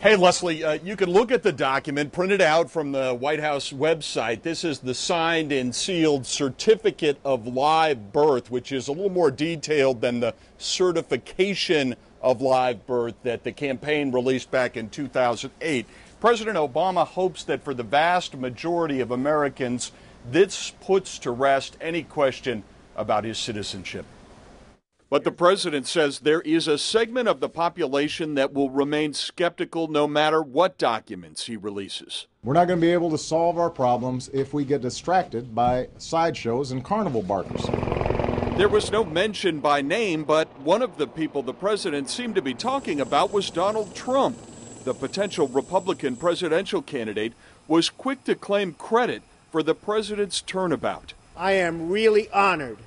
Hey, Leslie, you can look at the document printed out from the White House website. This is the signed and sealed certificate of live birth, which is a little more detailed than the certification of live birth that the campaign released back in 2008. President Obama hopes that for the vast majority of Americans, this puts to rest any question about his citizenship. But the president says there is a segment of the population that will remain skeptical no matter what documents he releases. We're not going to be able to solve our problems if we get distracted by sideshows and carnival barkers. There was no mention by name, but one of the people the president seemed to be talking about was Donald Trump. The potential Republican presidential candidate was quick to claim credit for the president's turnabout. I am really honored,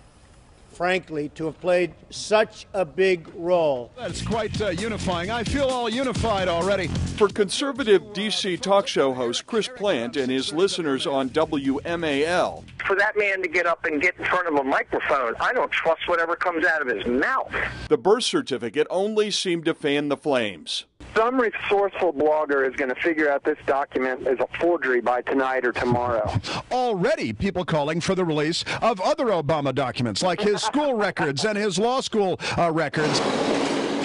frankly, to have played such a big role. That's quite unifying. I feel all unified already. For conservative D.C. talk show host Chris Plant and his listeners on WMAL. For that man to get up and get in front of a microphone, I don't trust whatever comes out of his mouth. The birth certificate only seemed to fan the flames. Some resourceful blogger is going to figure out this document is a forgery by tonight or tomorrow. Already people calling for the release of other Obama documents, like his school records and his law school records.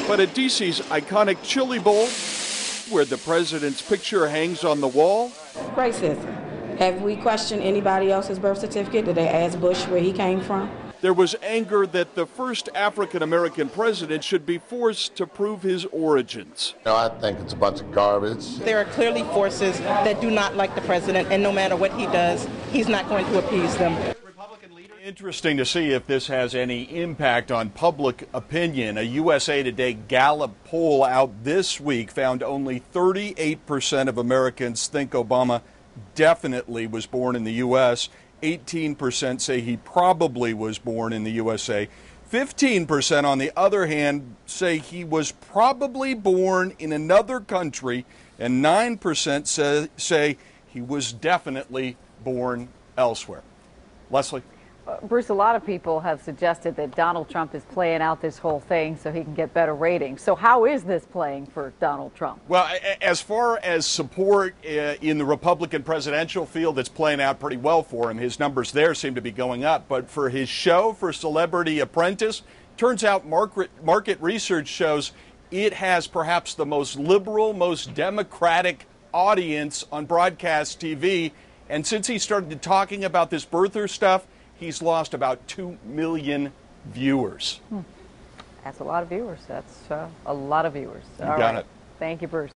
But at D.C.'s iconic Chili Bowl, where the president's picture hangs on the wall, Racism. Have we questioned anybody else's birth certificate? Did they ask Bush where he came from? there was anger that the first African-American president should be forced to prove his origins. I think it's a bunch of garbage. There are clearly forces that do not like the president, and no matter what he does, he's not going to appease them. Interesting to see if this has any impact on public opinion. A USA Today Gallup poll out this week found only 38% of Americans think Obama definitely was born in the U.S. 18% say he probably was born in the USA. 15%, on the other hand, say he was probably born in another country, and 9% say he was definitely born elsewhere. Leslie? Bruce, a lot of people have suggested that Donald Trump is playing out this whole thing so he can get better ratings. So how is this playing for Donald Trump? Well, as far as support in the Republican presidential field, it's playing out pretty well for him. His numbers there seem to be going up. But for his show, for Celebrity Apprentice, turns out market research shows it has perhaps the most liberal, most democratic audience on broadcast TV. And since he started talking about this birther stuff, he's lost about 2 million viewers. That's a lot of viewers. That's a lot of viewers. You got it. Thank you, Bruce.